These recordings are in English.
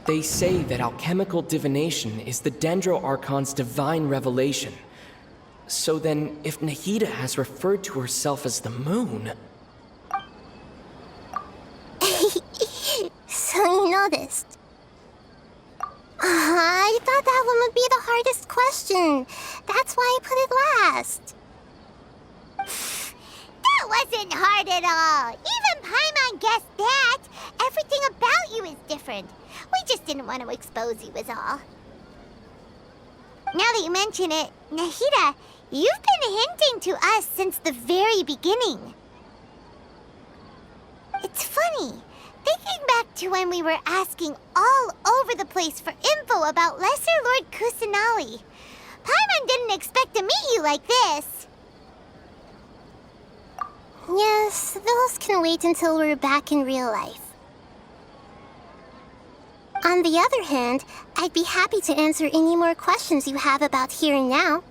They say that alchemical divination is the Dendro Archon's divine revelation. So then, if Nahida has referred to herself as the moon... So you noticed. I thought that one would be the hardest question. That's why I put it last. That wasn't hard at all. Even Paimon guessed that. Everything about you is different. We just didn't want to expose you, is all. Now that you mention it, Nahida, you've been hinting to us since the very beginning. It's funny. Thinking back to when we were asking all over the place for info about Lesser Lord Kusanali, Paimon didn't expect to meet you like this. Yes, those can wait until we're back in real life. On the other hand, I'd be happy to answer any more questions you have about here and now.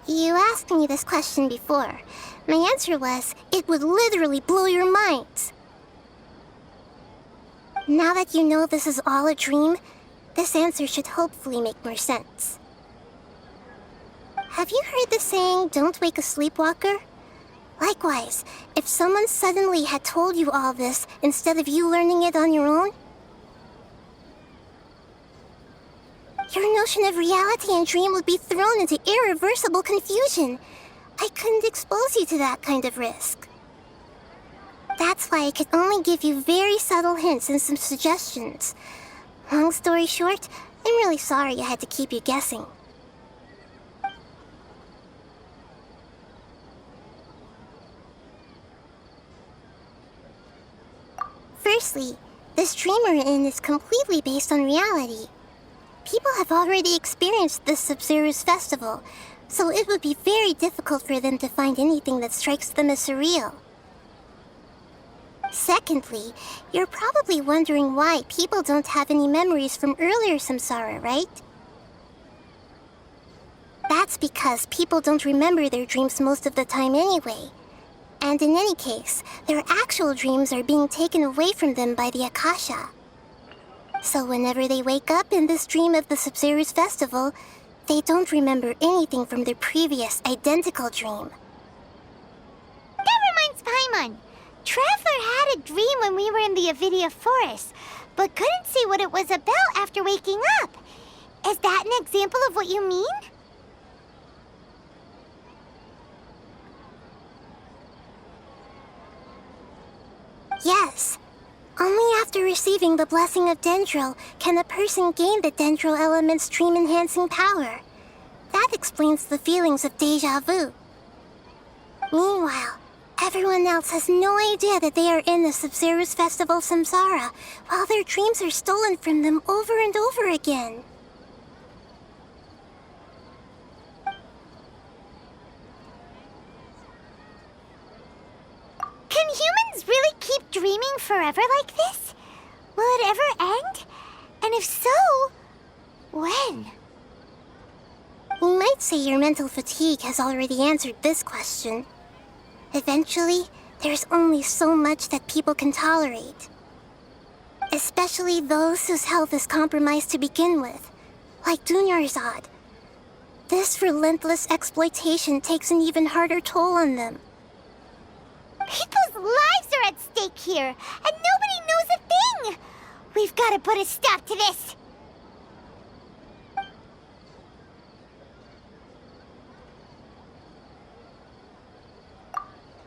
You asked me this question before. My answer was, it would literally blow your mind. Now that you know this is all a dream, this answer should hopefully make more sense. Have you heard the saying, don't wake a sleepwalker? Likewise, if someone suddenly had told you all this instead of you learning it on your own, your notion of reality and dream would be thrown into irreversible confusion. I couldn't expose you to that kind of risk. That's why I could only give you very subtle hints and some suggestions. Long story short, I'm really sorry I had to keep you guessing. Firstly, this dream we're in is completely based on reality. People have already experienced this Sub-Zero's festival, so it would be very difficult for them to find anything that strikes them as surreal. Secondly, you're probably wondering why people don't have any memories from earlier samsara, right? That's because people don't remember their dreams most of the time anyway. And in any case, their actual dreams are being taken away from them by the Akasha. So whenever they wake up in this dream of the Sub-Zero's festival, they don't remember anything from their previous identical dream. That reminds Paimon. Traveler had a dream when we were in the Avidia Forest, but couldn't see what it was about after waking up. Is that an example of what you mean? Yes. Only after receiving the blessing of Dendro can a person gain the Dendro element's dream-enhancing power. That explains the feelings of déjà vu. Meanwhile, everyone else has no idea that they are in the Sub-Zero's festival samsara, while their dreams are stolen from them over and over again. Can humans really keep dreaming forever like this? Will it ever end? And if so, when? You might say your mental fatigue has already answered this question. Eventually, there's only so much that people can tolerate. Especially those whose health is compromised to begin with, like Dunyarzad. This relentless exploitation takes an even harder toll on them. People's lives are at stake here, and nobody knows a thing! We've got to put a stop to this!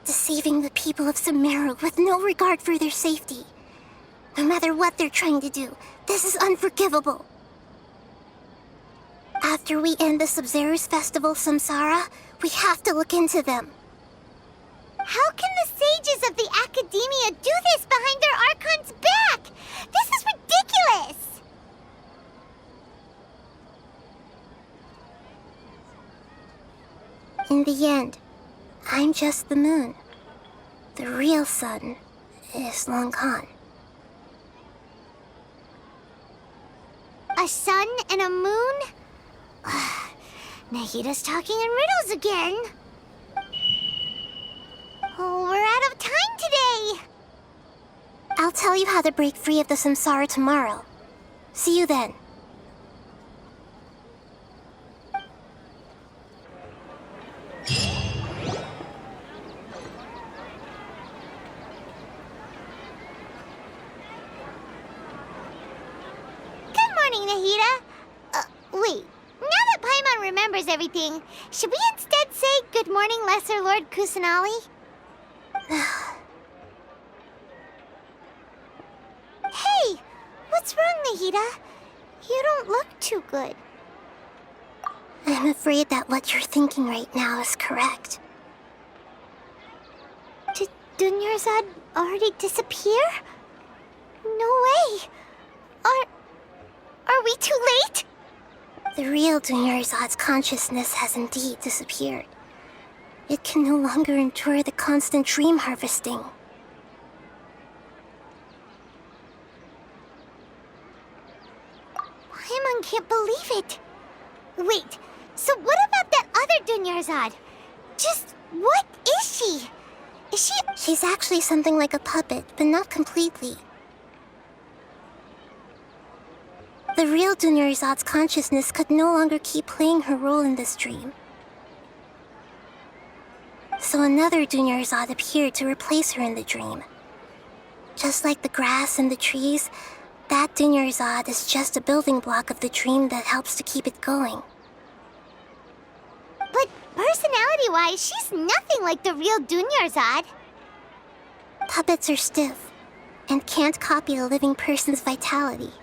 Deceiving the people of Sumeru with no regard for their safety. No matter what they're trying to do, this is unforgivable. After we end the Sub-Zero's festival samsara, we have to look into them. How can the sages of the Academia do this behind their Archon's back? This is ridiculous! In the end, I'm just the moon. The real sun is long gone. A sun and a moon? Nahida's talking in riddles again. Oh, we're out of time today. I'll tell you how to break free of the samsara tomorrow. See you then. Good morning, Nahida. Wait. Now that Paimon remembers everything, should we instead say good morning, Lesser Lord Kusanali? Hey, what's wrong, Nahida? You don't look too good. I'm afraid that what you're thinking right now is correct. Did Dunyarzad already disappear? No way. Are we too late? The real Dunyarzad's consciousness has indeed disappeared. It can no longer endure the constant dream harvesting. Paimon can't believe it. Wait, so what about that other Dunyarzad? Just what is she? Is she... She's actually something like a puppet, but not completely. The real Dunyarzad's consciousness could no longer keep playing her role in this dream. So another Dunyarzad appeared to replace her in the dream. Just like the grass and the trees, that Dunyarzad is just a building block of the dream that helps to keep it going. But personality-wise, she's nothing like the real Dunyarzad. Puppets are stiff and can't copy a living person's vitality.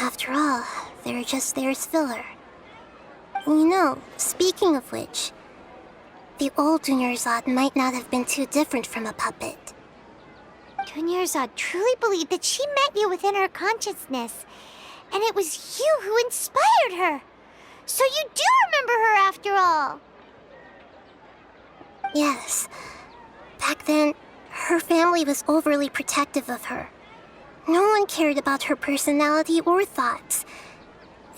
After all, they're just there as filler. You know, speaking of which, the old Dunyarzad might not have been too different from a puppet. Dunyarzad truly believed that she met you within her consciousness, and it was you who inspired her. So you do remember her after all. Yes. Back then, her family was overly protective of her. No one cared about her personality or thoughts.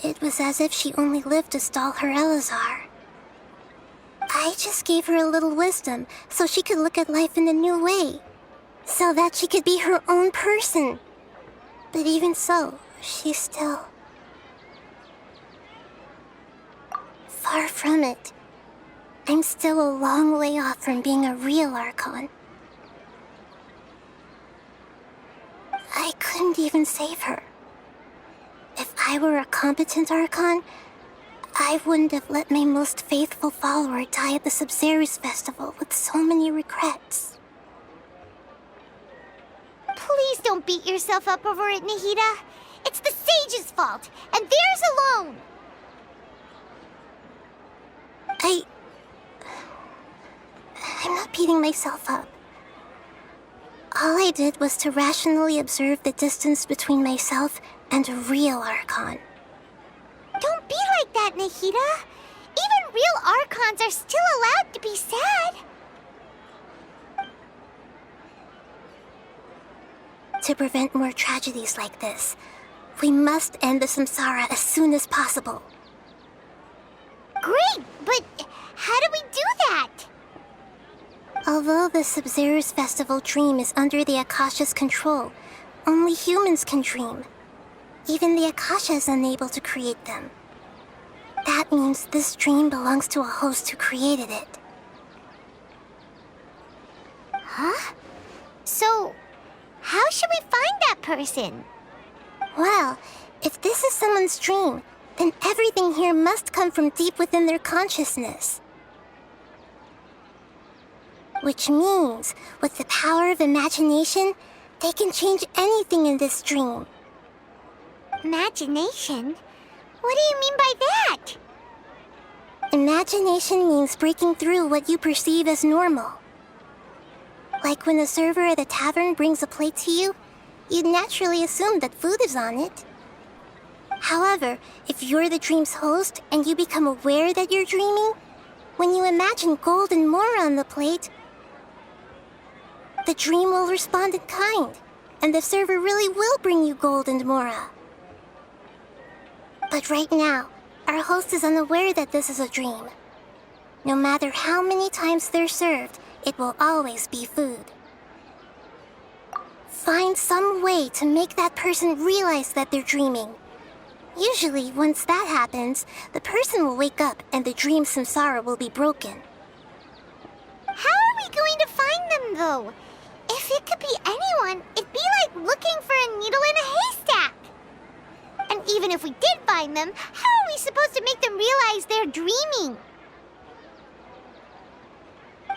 It was as if she only lived to stall her Elazar. I just gave her a little wisdom so she could look at life in a new way. So that she could be her own person. But even so, she's still... far from it. I'm still a long way off from being a real Archon. I couldn't even save her. If I were a competent Archon, I wouldn't have let my most faithful follower die at the Sub-Zerus Festival with so many regrets. Please don't beat yourself up over it, Nahida. It's the sage's fault, and theirs alone. I'm not beating myself up. All I did was to rationally observe the distance between myself and a real Archon. Don't be like that, Nahida. Even real Archons are still allowed to be sad. To prevent more tragedies like this, we must end the samsara as soon as possible. Great, but how do we do that? Although the Sub-Zerus Festival dream is under the Akasha's control, only humans can dream. Even the Akasha is unable to create them. That means this dream belongs to a host who created it. Huh? So, how should we find that person? Well, if this is someone's dream, then everything here must come from deep within their consciousness. Which means, with the power of imagination, they can change anything in this dream. Imagination? What do you mean by that? Imagination means breaking through what you perceive as normal. Like when the server at a tavern brings a plate to you, you'd naturally assume that food is on it. However, if you're the dream's host and you become aware that you're dreaming, when you imagine gold and more on the plate, the dream will respond in kind, and the server really will bring you gold and mora. But right now, our host is unaware that this is a dream. No matter how many times they're served, it will always be food. Find some way to make that person realize that they're dreaming. Usually, once that happens, the person will wake up and the dream samsara will be broken. How are we going to find them, though? If it could be anyone, it'd be like looking for a needle in a haystack. And even if we did find them, how are we supposed to make them realize they're dreaming?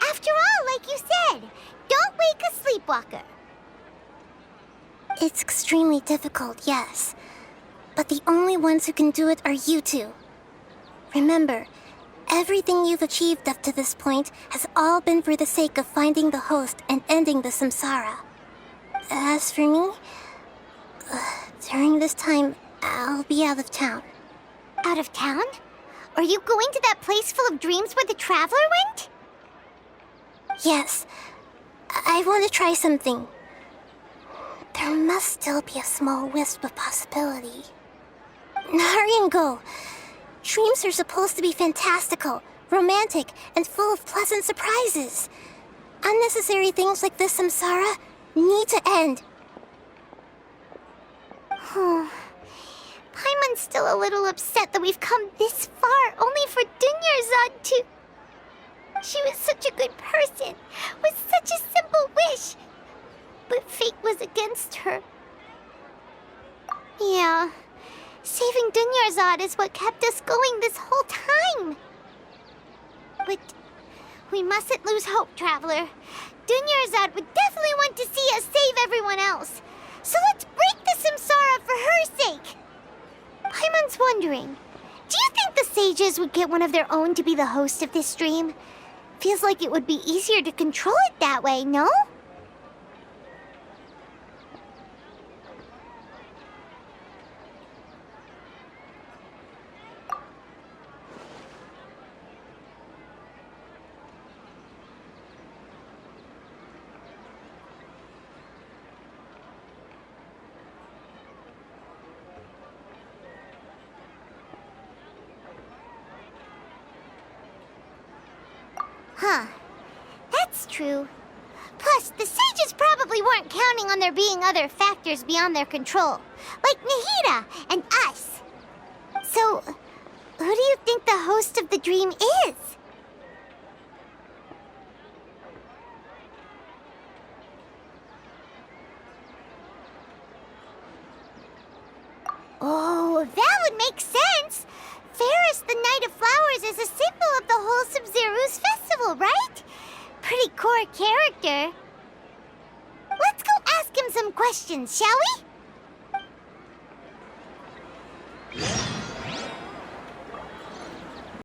After all, like you said, don't wake a sleepwalker. It's extremely difficult, yes. But the only ones who can do it are you two. Remember, everything you've achieved up to this point has all been for the sake of finding the host and ending the samsara. As for me, during this time, I'll be out of town. Out of town? Are you going to that place full of dreams where the traveler went? Yes, I want to try something. There must still be a small wisp of possibility. Hurry and go. Dreams are supposed to be fantastical, romantic, and full of pleasant surprises. Unnecessary things like this samsara need to end. Paimon's still a little upset that we've come this far only for Dunyarzad to... She was such a good person, with such a simple wish. But fate was against her. Yeah, saving Dunyarzad is what kept us going this whole time. But we mustn't lose hope, Traveler. Dunyarzad would definitely want to see us save everyone else. So let's break the samsara for her sake. Paimon's wondering, do you think the sages would get one of their own to be the host of this dream? Feels like it would be easier to control it that way, no? Huh. That's true. Plus, the sages probably weren't counting on there being other factors beyond their control, like Nahida and us. So, who do you think the host of the dream is? Oh, that would make sense. Ferris, the Knight of Flowers, is a symbol of the wholesome Zeru's festival, right? Pretty core character. Let's go ask him some questions, shall we?